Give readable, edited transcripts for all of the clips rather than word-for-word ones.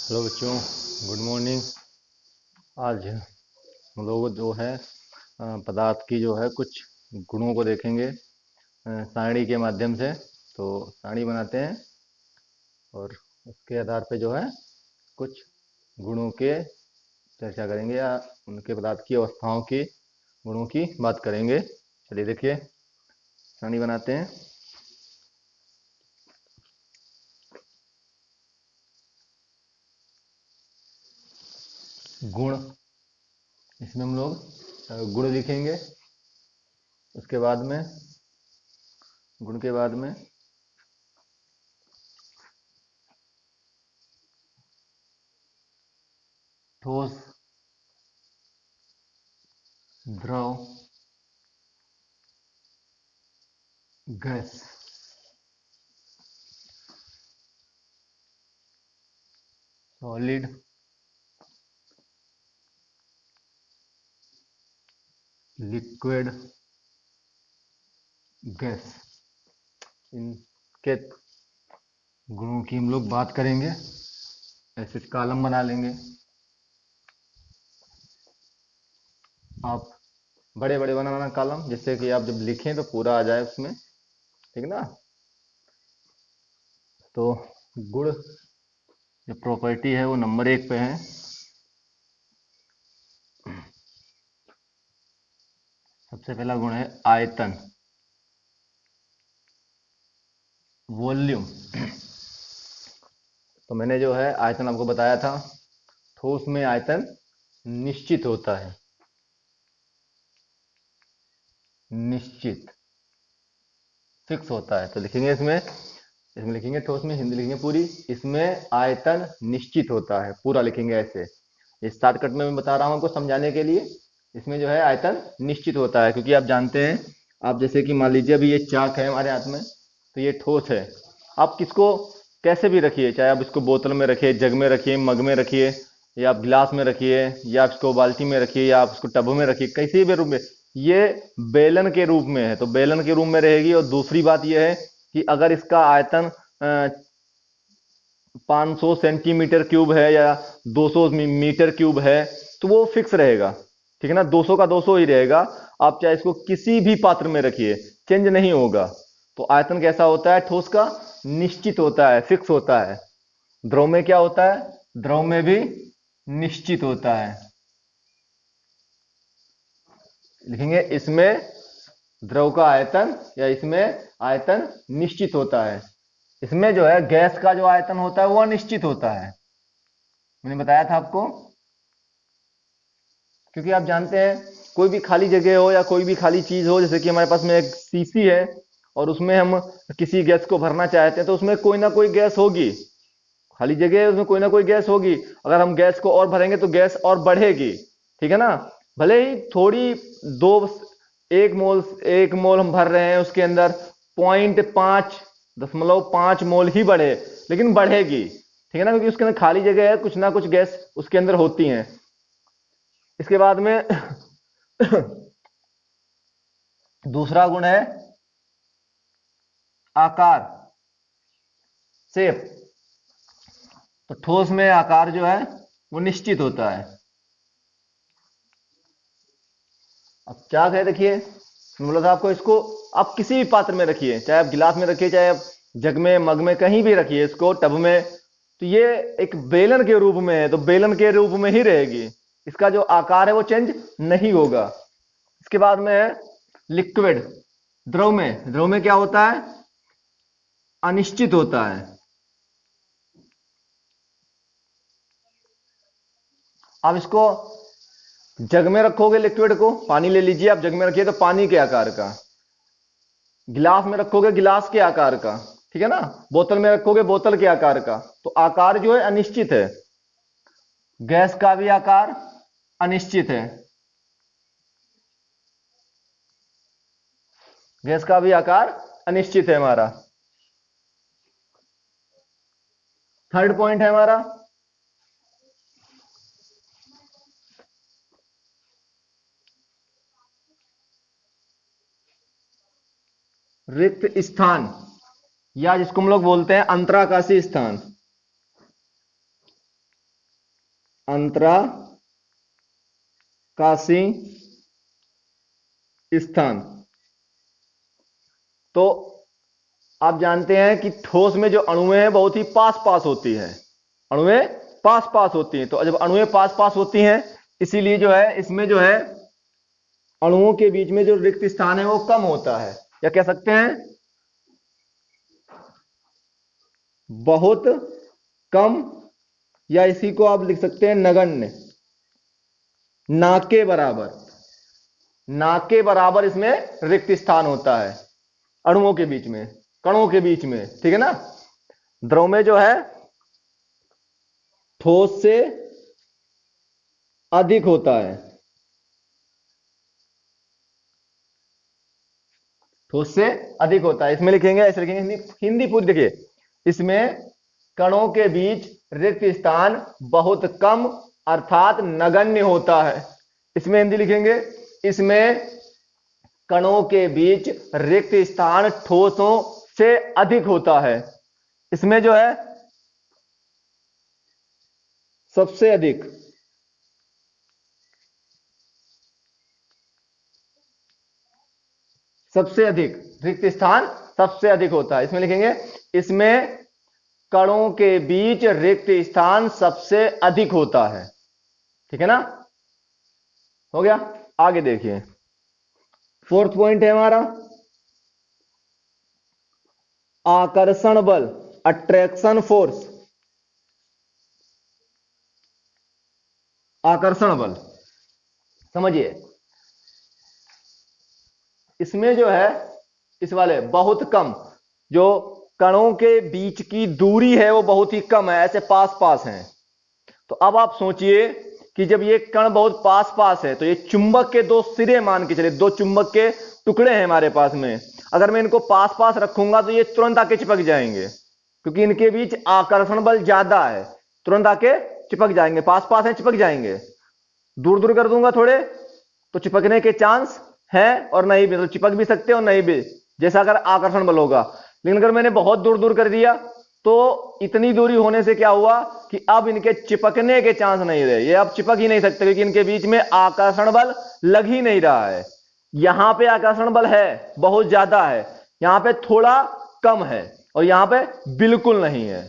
Hello बच्चों, good morning. आज हम लोग जो है पदार्थ की जो है कुछ गुणों को देखेंगे सारणी के माध्यम से। तो सारणी बनाते हैं और उसके आधार पे जो है कुछ गुणों के चर्चा करेंगे या उनके पदार्थ की अवस्थाओं की गुणों की बात करेंगे। चलिए देखिए, सारणी बनाते हैं। गुण, इसमें हम लोग गुण लिखेंगे। उसके बाद में गुण के बाद में ठोस, द्रव, गैस, सॉलिड, लिक्विड, गैस, इनके गुणों की हम लोग बात करेंगे। ऐसे कॉलम बना लेंगे। आप बड़े बड़े बनाना कॉलम, जिससे कि आप जब लिखें तो पूरा आ जाए उसमें, ठीक ना। तो गुण जो प्रॉपर्टी है वो नंबर 1 पे है। सबसे पहला गुण है आयतन, वॉल्यूम। तो मैंने जो है आयतन आपको बताया था, ठोस में आयतन निश्चित होता है, निश्चित, फिक्स होता है। तो लिखेंगे इसमें इसमें लिखेंगे ठोस में, हिंदी लिखेंगे पूरी। इसमें आयतन निश्चित होता है, पूरा लिखेंगे ऐसे। ये शॉर्टकट में मैं बता रहा हूं आपको समझाने के लिए। इसमें जो है आयतन निश्चित होता है, क्योंकि आप जानते हैं, आप जैसे कि मान लीजिए अभी ये चाक है हमारे हाथ में, तो ये ठोस है। आप किसको कैसे भी रखिए, चाहे आप इसको बोतल में रखिए, जग में रखिए, मग में रखिए, या आप गिलास में रखिए, या आप इसको बाल्टी में रखिए, या आप इसको टब में रखिए, किसी भी रूप में, ये बेलन के रूप में है तो बेलन के रूप में रहेगी। और दूसरी बात यह है कि अगर इसका आयतन 500 सेंटीमीटर क्यूब है या 200 मीटर क्यूब है, तो वो फिक्स रहेगा, ठीक है ना। 200 का 200 ही रहेगा। आप चाहे इसको किसी भी पात्र में रखिए, चेंज नहीं होगा। तो आयतन कैसा होता है ठोस का? निश्चित होता है, फिक्स होता है। द्रव में क्या होता है? द्रव में भी निश्चित होता है। लिखेंगे इसमें द्रव का आयतन, या इसमें आयतन निश्चित होता है। इसमें जो है गैस का जो आयतन होता है वो अनिश्चित होता है, मैंने बताया था आपको। क्योंकि आप जानते हैं, कोई भी खाली जगह हो या कोई भी खाली चीज हो, जैसे कि हमारे पास में एक शीशी है और उसमें हम किसी गैस को भरना चाहते हैं, तो उसमें कोई ना कोई गैस होगी। खाली जगह है, उसमें कोई ना कोई गैस होगी। अगर हम गैस को और भरेंगे तो गैस और बढ़ेगी, ठीक है ना। भले ही थोड़ी, दो, 1 मोल हम भर रहे हैं, उसके अंदर 0.5 मोल ही बढ़े, लेकिन बढ़ेगी, ठीक है ना, क्योंकि उसके अंदर खाली जगह है, कुछ ना कुछ गैस उसके अंदर होती हैं। इसके बाद में दूसरा गुण है आकार, शेप। तो ठोस में आकार जो है वो निश्चित होता है। अब क्या कहे, देखिए, बोला था आपको, इसको आप किसी भी पात्र में रखिए, चाहे आप गिलास में रखिए, चाहे आप जग में, मग में, कहीं भी रखिए इसको, टब में, तो ये एक बेलन के रूप में है, तो बेलन के रूप में ही रहेगी। इसका जो आकार है वो चेंज नहीं होगा। इसके बाद में है लिक्विड, द्रव में क्या होता है? अनिश्चित होता है। अब इसको जग में रखोगे, लिक्विड को, पानी ले लीजिए, आप जग में रखिए तो पानी के आकार का, गिलास में रखोगे गिलास के आकार का, ठीक है ना, बोतल में रखोगे बोतल के आकार का। तो आकार जो है अनिश्चित है। गैस का भी आकार अनिश्चित है, गैस का भी आकार अनिश्चित है हमारा। थर्ड पॉइंट है हमारा रिक्त स्थान, या जिसको हम लोग बोलते हैं अंतराकाशीय स्थान। अंतराकाशी स्थान। तो आप जानते हैं कि ठोस में जो अणुएं हैं बहुत ही पास पास होती हैं, अणुएं पास पास होती हैं। तो जब अणुएं पास पास होती हैं इसीलिए जो है इसमें जो है अणुओं के बीच में जो रिक्त स्थान है वो कम होता है, या कह सकते हैं बहुत कम, या इसी को आप लिख सकते हैं नगण्य, ना के बराबर, ना के बराबर इसमें रिक्त स्थान होता है अणुओं के बीच में, कणों के बीच में, ठीक है ना। द्रव में जो है ठोस से अधिक होता है, ठोस से अधिक होता है। इसमें लिखेंगे, ऐसे लिखेंगे, हिंदी पूरी देखिए, इसमें कणों के बीच रिक्त स्थान बहुत कम अर्थात नगण्य होता है। इसमें हिंदी लिखेंगे, इसमें कणों के बीच रिक्त स्थान ठोसों से अधिक होता है। इसमें जो है सबसे अधिक, सबसे अधिक रिक्त स्थान सबसे अधिक होता है। इसमें लिखेंगे, इसमें कणों के बीच रिक्त स्थान सबसे अधिक होता है, ठीक है ना। हो गया। आगे देखिए, फोर्थ पॉइंट है हमारा आकर्षण बल, अट्रैक्शन फोर्स। आकर्षण बल समझिए, इसमें जो है इस वाले बहुत कम, जो कणों के बीच की दूरी है वो बहुत ही कम है, ऐसे पास पास हैं। तो अब आप सोचिए कि जब ये कण बहुत पास पास है तो ये चुंबक के दो सिरे मान के चले, दो चुंबक के टुकड़े हैं हमारे पास में, अगर मैं इनको पास पास रखूंगा तो ये तुरंत आके चिपक जाएंगे, क्योंकि इनके बीच आकर्षण बल ज्यादा है, तुरंत आके चिपक जाएंगे। पास पास है, चिपक जाएंगे। दूर दूर कर दूंगा थोड़े तो चिपकने के चांस है और नहीं भी, तो चिपक भी सकते और नहीं भी, जैसा अगर आकर्षण बल होगा। लेकिन अगर मैंने बहुत दूर दूर कर दिया तो इतनी दूरी होने से क्या हुआ कि अब इनके चिपकने के चांस नहीं रहे, ये अब चिपक ही नहीं सकते, क्योंकि इनके बीच में आकर्षण बल लग ही नहीं रहा है। यहां पे आकर्षण बल है, बहुत ज्यादा है, यहां पे थोड़ा कम है, और यहां पे बिल्कुल नहीं है।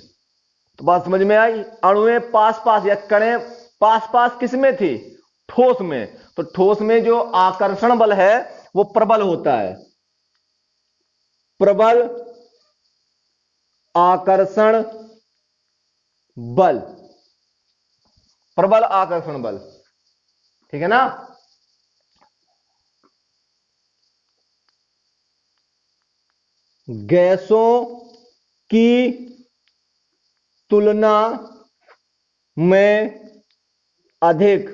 तो बात समझ में आई। अणुएं पास पास या कणें पास पास किसमें थी? ठोस में। तो ठोस में जो आकर्षण बल है वो प्रबल होता है, प्रबल आकर्षण बल, प्रबल आकर्षण बल, ठीक है ना। गैसों की तुलना में अधिक,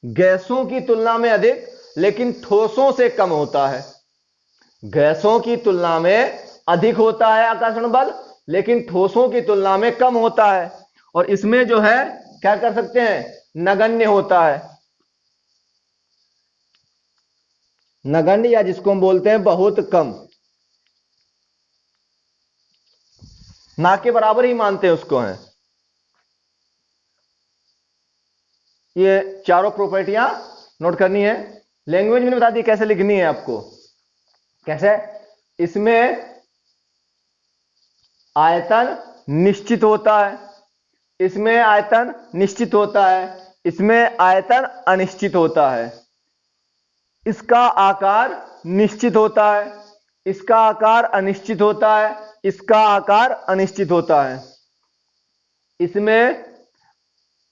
गैसों की तुलना में अधिक लेकिन ठोसों से कम होता है। गैसों की तुलना में अधिक होता है आकर्षण बल, लेकिन ठोसों की तुलना में कम होता है। और इसमें जो है क्या कर सकते हैं, नगण्य होता है, नगण्य, या जिसको हम बोलते हैं बहुत कम, ना के बराबर ही मानते हैं उसको है। ये चारों प्रॉपर्टियां नोट करनी है। लैंग्वेज मैंने बता दी कैसे लिखनी है आपको। कैसे? इसमें आयतन निश्चित होता है, इसमें आयतन निश्चित होता है, इसमें आयतन अनिश्चित होता है, इसका आकार निश्चित होता है, इसका आकार अनिश्चित होता है, इसका आकार अनिश्चित होता है। इसमें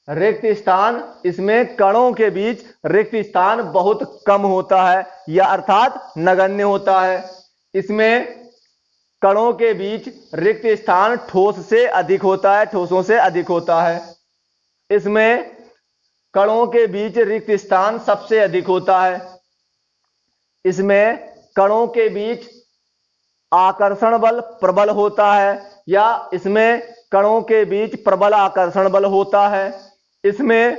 रिक्त स्थान, इसमें कणों के बीच रिक्त स्थान बहुत कम होता है या अर्थात नगण्य होता है। इसमें कणों के बीच रिक्त स्थान ठोस से अधिक होता है, ठोसों से अधिक होता है। इसमें कणों के बीच रिक्त स्थान सबसे अधिक होता है। इसमें कणों के बीच आकर्षण बल प्रबल होता है, या इसमें कणों के बीच प्रबल आकर्षण बल होता है। इसमें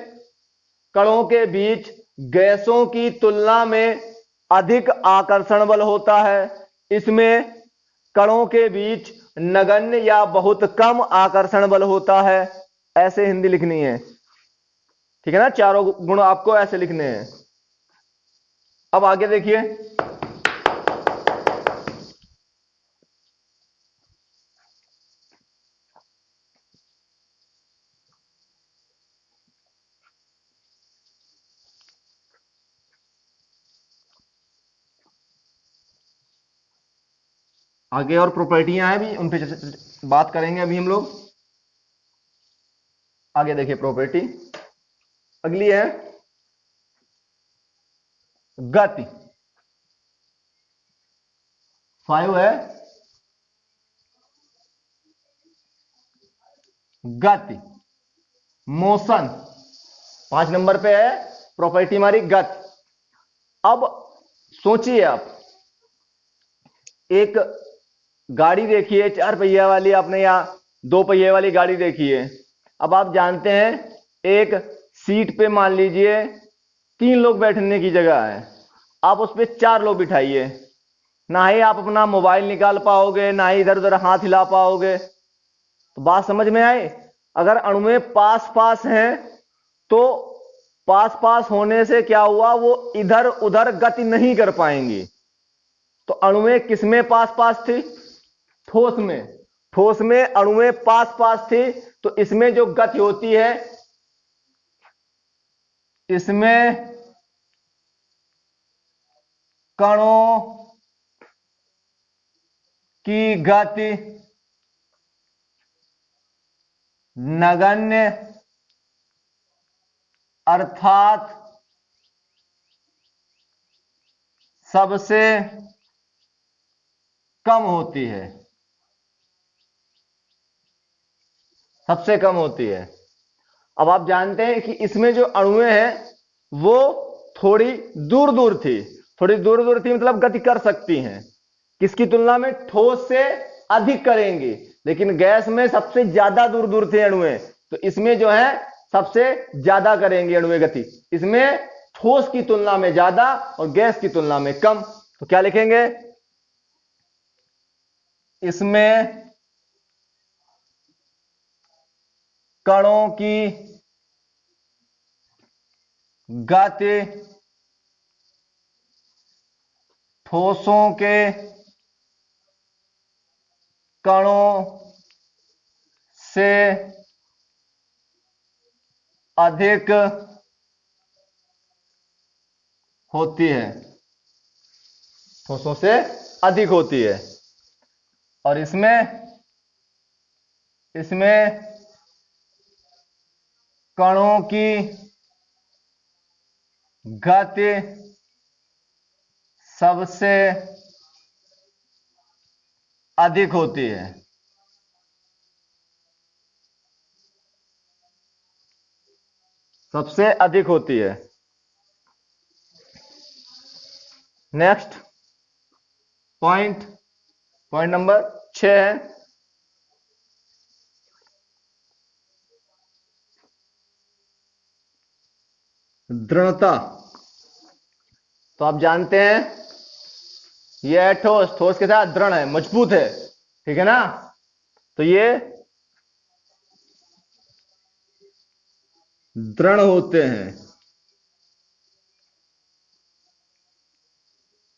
कणों के बीच गैसों की तुलना में अधिक आकर्षण बल होता है। इसमें कणों के बीच नगण्य या बहुत कम आकर्षण बल होता है। ऐसे हिंदी लिखनी है, ठीक है ना, चारों गुण आपको ऐसे लिखने हैं। अब आगे देखिए, आगे और प्रॉपर्टियां हैं भी, उन पे बात करेंगे अभी हम लोग। आगे देखिए प्रॉपर्टी अगली है गति। 5 है गति, मोशन। 5 नंबर पे है प्रॉपर्टी हमारी गति। अब सोचिए आप, एक गाड़ी देखिए 4 पहिया वाली आपने, या 2 पहिए वाली गाड़ी देखी है। अब आप जानते हैं एक सीट पे मान लीजिए 3 लोग बैठने की जगह है, आप उस पर 4 लोग बिठाइए, ना ही आप अपना मोबाइल निकाल पाओगे, ना ही इधर उधर हाथ हिला पाओगे। तो बात समझ में आई? अगर अणुएं पास पास हैं तो पास पास होने से क्या हुआ, वो इधर उधर गति नहीं कर पाएंगी। तो अणुएं किसमें पास पास थी? ठोस में। ठोस में अणुएं पास पास थी, तो इसमें जो गति होती है, इसमें कणों की गति नगण्य अर्थात सबसे कम होती है, सबसे कम होती है। अब आप जानते हैं कि इसमें जो अणुएं हैं वो थोड़ी दूर दूर थी, थोड़ी दूर दूर थी मतलब गति कर सकती हैं, किसकी तुलना में? ठोस से अधिक करेंगी। लेकिन गैस में सबसे ज्यादा दूर दूर थे अणुएं, तो इसमें जो है सबसे ज्यादा करेंगी अणुएं गति। इसमें ठोस की तुलना में ज्यादा और गैस की तुलना में कम। तो क्या लिखेंगे? इसमें कणों की गति ठोसों के कणों से अधिक होती है, ठोसों से अधिक होती है। और इसमें इसमें कणों की गति सबसे अधिक होती है, सबसे अधिक होती है। नेक्स्ट पॉइंट, पॉइंट नंबर 6 है दृढ़ता। तो आप जानते हैं यह है ठोस, ठोस के साथ दृढ़ है, मजबूत है, ठीक है ना। तो ये दृढ़ होते हैं,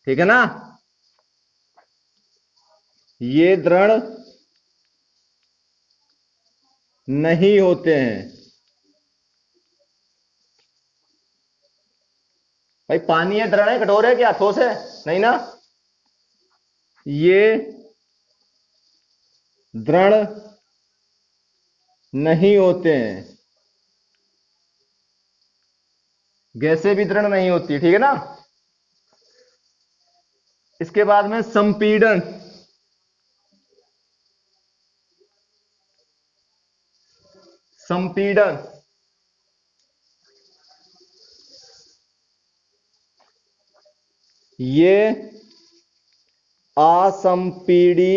ठीक है ना, ये दृढ़ नहीं होते हैं। भाई पानी है, दृढ़ है, कठोर है, क्या ठोस है? नहीं ना। ये दृढ़ नहीं होते हैं, गैसें भी दृढ़ नहीं होती, ठीक है ना। इसके बाद में संपीड़न। संपीड़न ये असंपीड़ी,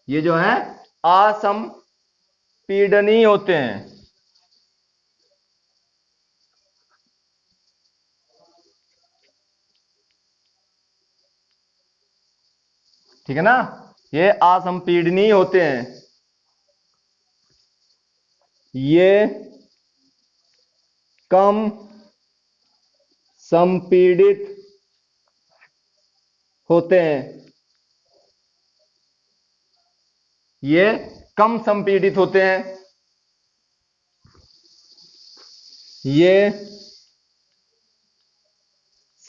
ये जो है असंपीडनीय होते हैं, ठीक है ना, ये असंपीडनीय होते हैं। ये कम संपीड़ित होते हैं। ये कम संपीड़ित होते हैं। ये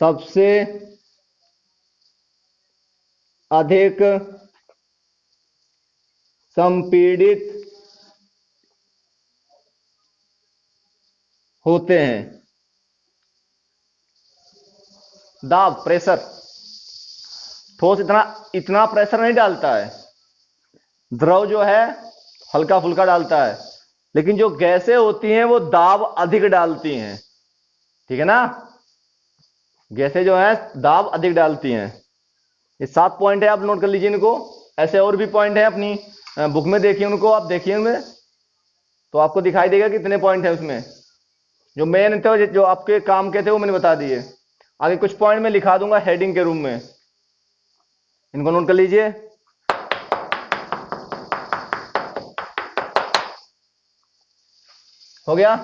सबसे अधिक संपीड़ित होते हैं। दाब, प्रेशर, ठोस इतना प्रेशर नहीं डालता है। द्रव जो है हल्का फुल्का डालता है, लेकिन जो गैसें होती हैं वो दाब अधिक डालती हैं। ठीक है ना, गैसें जो है दाब अधिक डालती हैं। ये 7 पॉइंट है, आप नोट कर लीजिए इनको। ऐसे और भी पॉइंट है, अपनी बुक में देखिए उनको, आप देखिए उनमें तो आपको दिखाई देगा कितने पॉइंट है उसमें। जो मेन थे, जो आपके काम के थे, वो मैंने बता दिए। आगे कुछ पॉइंट मैं लिखा दूंगा हेडिंग के रूम में, इनको नोट कर लीजिए। हो गया।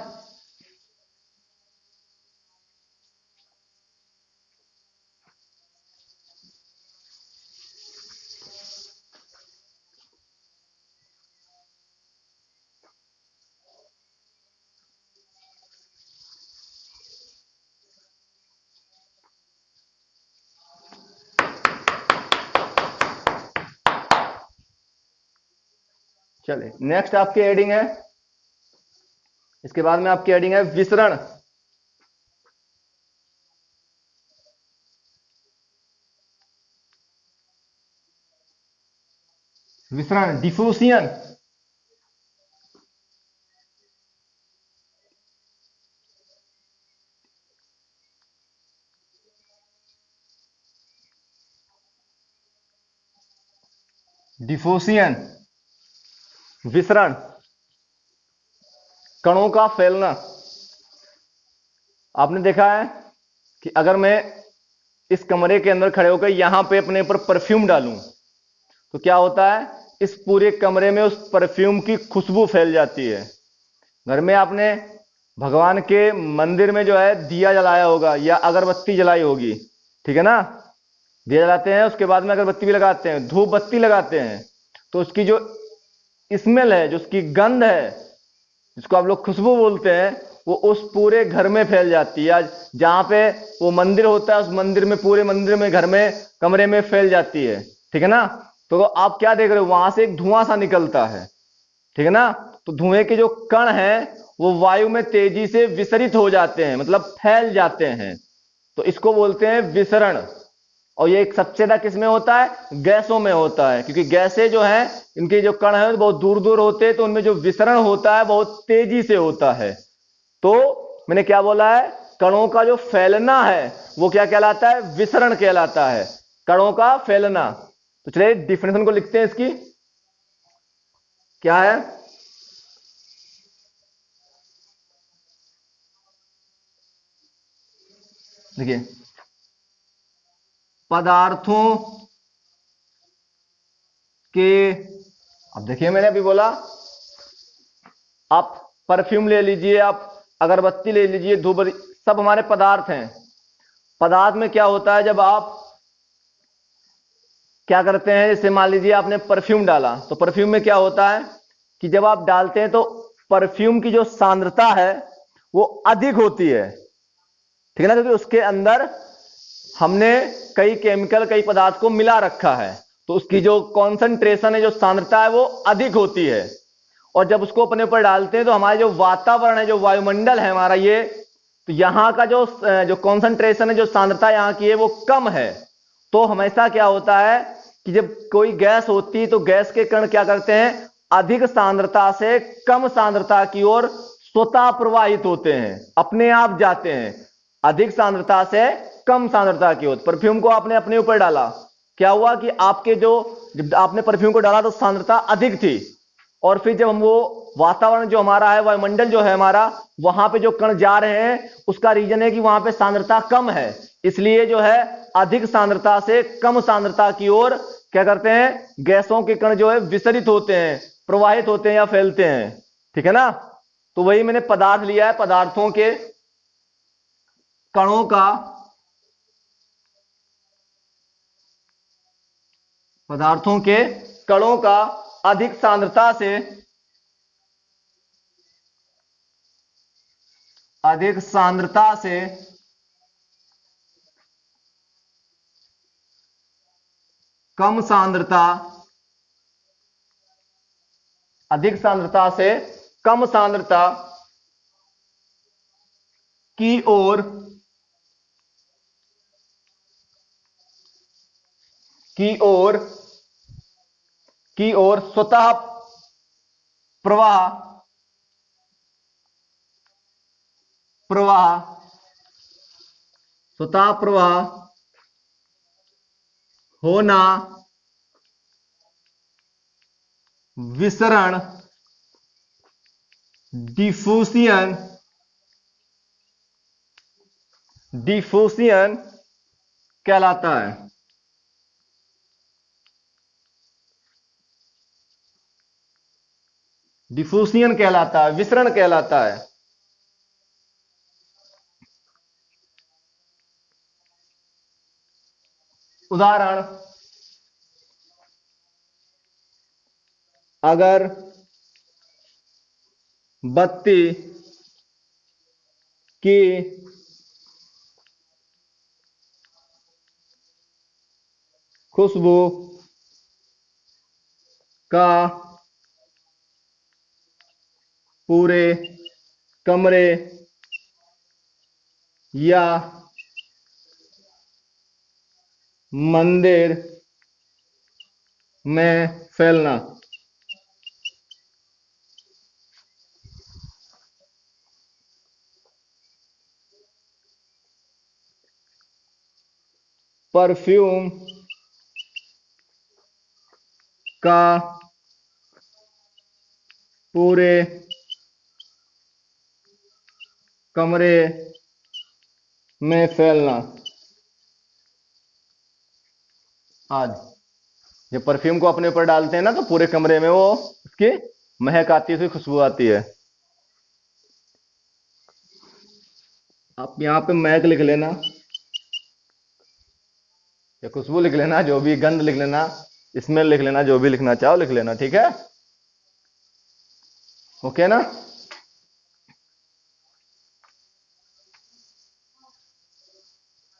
चलिए नेक्स्ट आपकी हेडिंग है, इसके बाद में आपकी हेडिंग है विसरण। विसरण, डिफ्यूजन। डिफ्यूजन, विसरण, कणों का फैलना। आपने देखा है कि अगर मैं इस कमरे के अंदर खड़े होकर यहां पे अपने ऊपर परफ्यूम डालूं तो क्या होता है, इस पूरे कमरे में उस परफ्यूम की खुशबू फैल जाती है। घर में आपने भगवान के मंदिर में जो है दिया जलाया होगा या अगरबत्ती जलाई होगी, ठीक है ना, दिया जलाते हैं, उसके बाद में अगरबत्ती भी लगाते हैं, धूप बत्ती लगाते हैं, तो उसकी जो स्मेल है, जो उसकी गंध है, जिसको आप लोग खुशबू बोलते हैं, वो उस पूरे घर में फैल जाती है। जहां पे वो मंदिर होता है, उस मंदिर में, पूरे मंदिर में, घर में, कमरे में फैल जाती है। ठीक है ना, तो आप क्या देख रहे हो, वहां से एक धुआं सा निकलता है। ठीक है ना, तो धुएं के जो कण हैं वो वायु में तेजी से विसरित हो जाते हैं, मतलब फैल जाते हैं, तो इसको बोलते हैं विसरण। और ये एक सबसे ज्यादा किसमें होता है, गैसों में होता है, क्योंकि गैसें जो हैं इनके जो कण हैं बहुत दूर दूर होते हैं, तो उनमें जो विसरण होता है बहुत तेजी से होता है। तो मैंने क्या बोला है, कणों का जो फैलना है वो क्या कहलाता है, विसरण कहलाता है, कणों का फैलना। तो चलिए डिफिनेशन को लिखते हैं इसकी, क्या है, देखिए, पदार्थों के, अब देखिए मैंने अभी बोला, आप परफ्यूम ले लीजिए, आप अगरबत्ती ले लीजिए, धूप, सब हमारे पदार्थ हैं। पदार्थ में क्या होता है, जब आप क्या करते हैं, जैसे मान लीजिए आपने परफ्यूम डाला, तो परफ्यूम में क्या होता है कि जब आप डालते हैं तो परफ्यूम की जो सांद्रता है वो अधिक होती है। ठीक है ना, क्योंकि उसके अंदर हमने कई केमिकल, कई पदार्थ को मिला रखा है, तो उसकी जो कॉन्सेंट्रेशन है, जो सांद्रता है, वो अधिक होती है। और जब उसको अपने ऊपर डालते हैं तो हमारे जो वातावरण है, जो वायुमंडल है हमारा, ये तो यहां का जो कॉन्सेंट्रेशन है, जो सांद्रता यहां की है, वो कम है। तो हमेशा क्या होता है कि जब कोई गैस होती है तो गैस के कण क्या करते हैं, अधिक सांद्रता से कम सांद्रता की ओर स्वतः प्रवाहित होते हैं, अपने आप जाते हैं, अधिक सांद्रता से कम सांद्रता की ओर। परफ्यूम को आपने अपने ऊपर डाला, क्या हुआ कि आपके जब आपने परफ्यूम को डाला तो सांद्रता अधिक थी, और फिर जब हम वो वातावरण जो हमारा है, वायुमंडल जो है हमारा, वहां पे जो कण जा रहे हैं उसका रीजन है कि वहां पे सांद्रता कम है, इसलिए जो है अधिक सांद्रता से कम सांद्रता की ओर क्या करते हैं, गैसों के कण जो है विसरित होते हैं, प्रवाहित होते हैं या फैलते हैं। ठीक है ना, तो वही मैंने पदार्थ लिया है, पदार्थों के कणों का, पदार्थों के कणों का अधिक सांद्रता से, अधिक सांद्रता से कम सांद्रता, अधिक सांद्रता से कम सांद्रता की ओर, की ओर, की ओर स्वतः प्रवाह, प्रवाह, स्वतः प्रवाह होना विसरण, डिफ्यूजन, डिफ्यूजन कहलाता है। डिफ्यूजन कहलाता है, विसरण कहलाता है। उदाहरण, अगर बत्ती की खुशबू का पूरे कमरे या मंदिर में फैलना, परफ्यूम का पूरे कमरे में फैलना। आज जब परफ्यूम को अपने ऊपर डालते हैं ना तो पूरे कमरे में वो उसकी महक आती है, उसकी खुशबू आती है। आप यहां पे महक लिख लेना या खुशबू लिख लेना, जो भी, गंध लिख लेना, स्मेल लिख लेना, जो भी लिखना चाहो लिख लेना, ठीक है? ओके ना?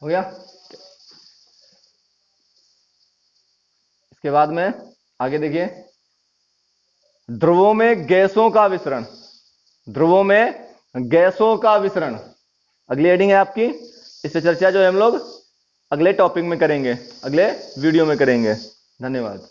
हो गया? इसके बाद में आगे देखिए, ध्रुवों में गैसों का विसरण, ध्रुवों में गैसों का विसरण अगली हेडिंग है आपकी। इससे चर्चा जो है हम लोग अगले टॉपिक में करेंगे, अगले वीडियो में करेंगे। धन्यवाद।